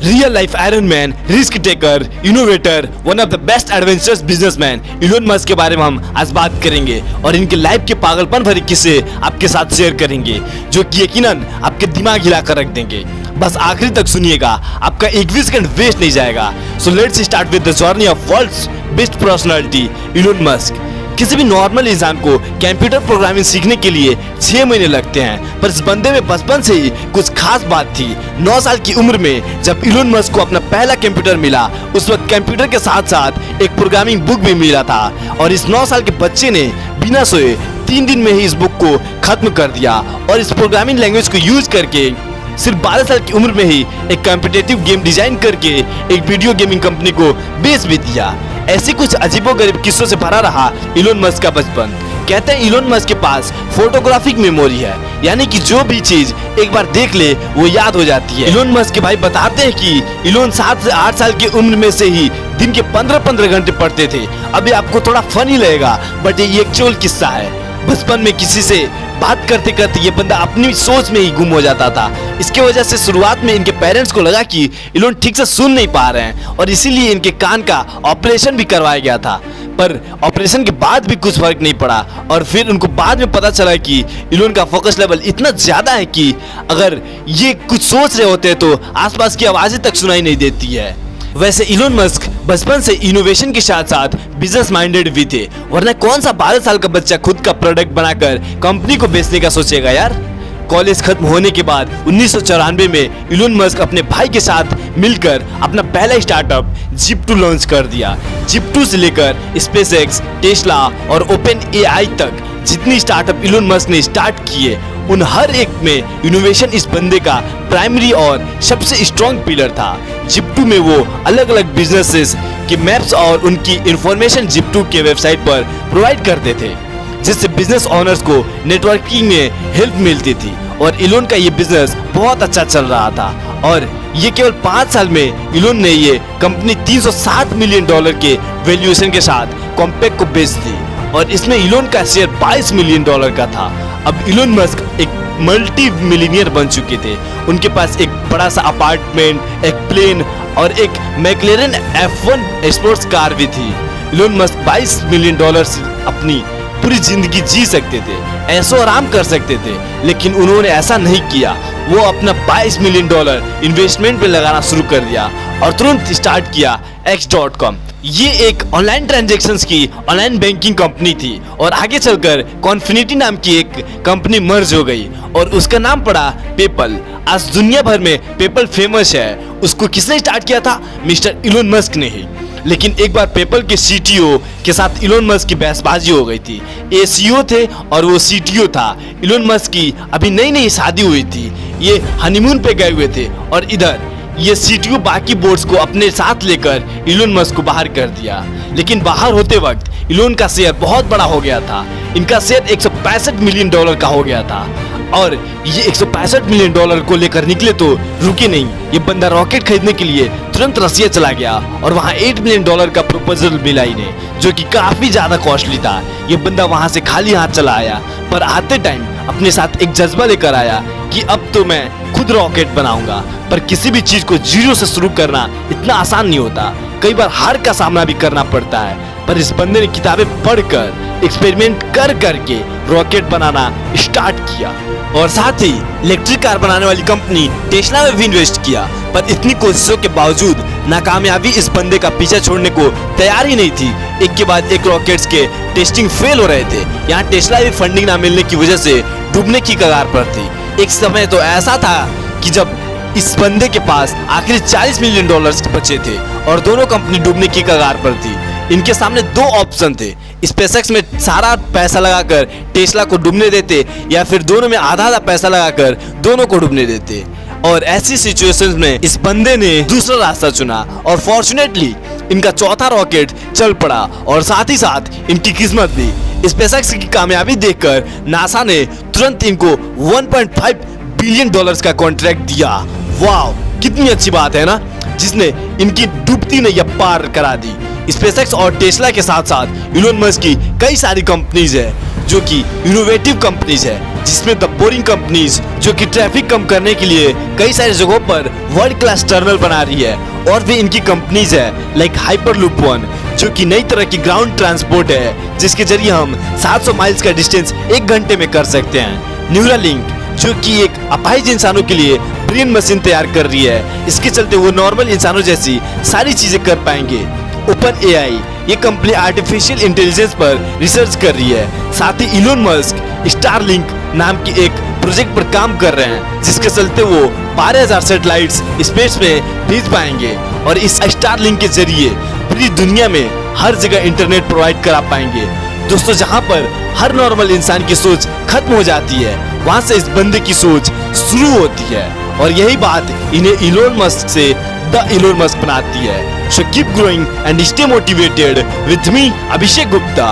Real life iron man, risk taker, innovator, one of the best adventurous businessman Elon Musk के बारे में हम आज बात करेंगे और इनके लाइफ के पागलपन भरे किस्से आपके साथ शेयर करेंगे जो कि यकीनन आपके दिमाग हिला कर रख देंगे। बस आखिरी तक सुनिएगा, आपका एक भी सेकंड वेस्ट नहीं जाएगा। So let's start with the journey of world's best personality Elon Musk. किसी भी नॉर्मल इंसान को कंप्यूटर प्रोग्रामिंग सीखने के लिए 6 महीने लगते हैं, पर इस बंदे में बचपन से ही कुछ खास बात थी। 9 साल की उम्र में जब इलोन मस्क को अपना पहला कंप्यूटर मिला, उस वक्त कंप्यूटर के साथ साथ एक प्रोग्रामिंग बुक भी मिला था और इस 9 साल के बच्चे ने बिना सोए 3 दिन में ही इस बुक को खत्म कर दिया और इस प्रोग्रामिंग लैंग्वेज को यूज करके सिर्फ 12 साल की उम्र में ही एक कॉम्पिटिटिव गेम डिजाइन करके एक वीडियो गेमिंग कंपनी को बेच भी दिया। ऐसे कुछ अजीबोगरीब किस्सों से भरा रहा इलोन मस्क का बचपन। कहते हैं इलोन मस्क के पास फोटोग्राफिक मेमोरी है, यानी कि जो भी चीज एक बार देख ले वो याद हो जाती है। इलोन मस्क के भाई बताते हैं कि इलोन 7 से 8 साल की उम्र में से ही दिन के 15-15 घंटे पढ़ते थे। अभी आपको थोड़ा फनी लगेगा, बट ये एक्चुअल किस्सा है। बचपन में किसी से बात करते करते ये बंदा अपनी सोच में ही गुम हो जाता था। इसके वजह से शुरुआत में इनके पेरेंट्स को लगा कि इलोन ठीक से सुन नहीं पा रहे हैं और इसीलिए इनके कान का ऑपरेशन भी करवाया गया था, पर ऑपरेशन के बाद भी कुछ फर्क नहीं पड़ा और फिर उनको बाद में पता चला कि इलोन का फोकस लेवल इतना ज्यादा है कि अगर ये कुछ सोच रहे होते हैं तो आसपास की आवाजें तक सुनाई नहीं देती है। वैसे इलोन मस्क बचपन से इनोवेशन के साथ साथ बिजनेस माइंडेड भी थे, वरना कौन सा 12 साल का बच्चा खुद का प्रोडक्ट बनाकर कंपनी को बेचने का सोचेगा यार। कॉलेज खत्म होने के बाद 1994 में इलोन मस्क अपने भाई के साथ मिलकर अपना पहला स्टार्टअप जिप2 लॉन्च कर दिया। जिप2 से लेकर स्पेसएक्स, टेस्ला और ओपन एआई तक जितनी स्टार्टअप इलोन मस्क ने स्टार्ट किए, उन हर एक में इनोवेशन इस बंदे का प्राइमरी और सबसे स्ट्रॉन्ग पिलर था। जिप2 में वो अलग अलग बिजनेसेस के मैप्स और उनकी इंफॉर्मेशन जिप2 के वेबसाइट पर प्रोवाइड करते थे, जिससे बिजनेस ओनर्स को नेटवर्किंग में हेल्प मिलती थी और इलोन का ये बिजनेस बहुत अच्छा चल रहा था। और ये केवल 5 साल में इलोन ने ये कंपनी $307 मिलियन के वैल्यूएशन के साथ कॉम्पैक्ट को बेच दी और इसमें इलोन का शेयर $22 मिलियन का था। अब इलोन मस्क एक मल्टी मिलियनियर बन चुके थे। उनके पास एक बड़ा सा अपार्टमेंट, एक प्लेन और एक मैक्लेरन F1 स्पोर्ट्स कार भी थी। इलोन मस्क $22 मिलियन से अपनी पूरी जिंदगी जी सकते थे, ऐसो आराम कर सकते थे, लेकिन उन्होंने ऐसा नहीं किया। वो अपना $22 मिलियन इन्वेस्टमेंट पे लगाना शुरू कर दिया और तुरंत स्टार्ट किया X.com। ये एक ऑनलाइन ट्रांजैक्शंस की ऑनलाइन बैंकिंग कंपनी थी और आगे चलकर कॉन्फिनिटी नाम की एक कंपनी मर्ज हो गई और उसका नाम पड़ा पेपल। आज दुनिया भर में पेपल फेमस है। उसको किसने स्टार्ट किया था? मिस्टर इलोन मस्क ने ही। लेकिन एक बार पेपल के सीटीओ के साथ इलोन मस्क की बहसबाजी हो गई थी। ये सीईओ थे और वो सीटीओ था। इलोन मस्क की अभी नई नई शादी हुई थी, ये हनीमून पे गए हुए थे और इधर ये सीटीओ बाकी बोर्ड्स को अपने साथ लेकर इलोन मस्क को बाहर कर दिया। लेकिन बाहर होते वक्त इलोन का शेयर बहुत बड़ा हो गया था। इनका शेयर $165 मिलियन का हो गया था और ये $165 मिलियन को लेकर निकले तो रुके नहीं। ये बंदा रॉकेट खरीदने के लिए तुरंत रसिया चला गया और वहाँ $8 मिलियन का प्रपोजल मिला इन्हें, जो कि काफी ज्यादा कॉस्टली था। ये बंदा वहाँ से खाली हाथ चला आया, पर आते टाइम अपने साथ एक जज्बा लेकर आया कि अब तो मैं खुद रॉकेट बनाऊंगा। पर किसी भी चीज को जीरो से शुरू करना इतना आसान नहीं होता, कई बार हार का सामना भी करना पड़ता है। पर इस बंदे ने किताबें पढ़कर एक्सपेरिमेंट कर करके रॉकेट बनाना स्टार्ट किया और साथ ही इलेक्ट्रिक कार बनाने वाली कंपनी टेस्ला में भी इन्वेस्ट किया। पर इतनी कोशिशों के बावजूद नाकामयाबी इस बंदे का पीछा छोड़ने को तैयार ही नहीं थी। एक के बाद एक रॉकेट्स के टेस्टिंग फेल हो रहे थे। यहाँ टेस्ला भी फंडिंग ना मिलने की वजह से डूबने की कगार पर थी। एक समय तो ऐसा था कि जब इस बंदे के पास आखिर $40 मिलियन बचे थे और दोनों कंपनी डूबने की कगार पर थी। इनके सामने 2 ऑप्शन थे, स्पेसएक्स में सारा पैसा लगाकर टेस्ला को डूबने देते या फिर दोनों में आधा आधा पैसा लगाकर दोनों को डूबने देते। और ऐसी सिचुएशंस में इस बंदे ने दूसरा रास्ता चुना और फॉर्चुनेटली इनका चौथा रॉकेट चल पड़ा और साथ ही साथ इनकी किस्मत भी। स्पेसएक्स की कामयाबी देखकर नासा ने तुरंत इनको $1.5 बिलियन का कॉन्ट्रैक्ट दिया। वाह, कितनी अच्छी बात है ना, जिसने इनकी डूबती नैया पार करा दी। स्पेसएक्स और टेस्ला के साथ साथ इलोन मस्क की कई सारी कंपनीज है जो कि इनोवेटिव कंपनीज है, जिसमें द बोरिंग कंपनीज जो कि ट्रैफिक कम करने के लिए कई सारी जगहों पर वर्ल्ड क्लास टर्मिनल बना रही है। और भी इनकी कंपनीज है लाइक हाइपरलूप वन, जो कि नई तरह की ग्राउंड ट्रांसपोर्ट है, जिसके जरिए हम 700 माइल्स का डिस्टेंस 1 घंटे में कर सकते हैं। न्यूरालिंक, जो कि एक अपाहिज इंसानों के लिए ब्रेन मशीन तैयार कर रही है, इसके चलते वो नॉर्मल इंसानों जैसी सारी चीजें कर पाएंगे। ओपन एआई, ये कंपनी आर्टिफिशियल इंटेलिजेंस पर रिसर्च कर रही है। साथ ही इलोन मस्क स्टारलिंक नाम की एक प्रोजेक्ट पर काम कर रहे हैं, जिसके चलते वो 12,000 सैटेलाइट्स स्पेस में भेज पाएंगे और इस स्टारलिंक के जरिए पूरी दुनिया में हर जगह इंटरनेट प्रोवाइड करा पाएंगे। दोस्तों, जहां पर हर नॉर्मल इंसान की सोच खत्म हो जाती है, वहां से इस बंदे की सोच शुरू होती है और यही बात इन्हें इलोन मस्क से द इलोन मस्क बनाती है। So keep growing and stay motivated with me, Abhishek Gupta.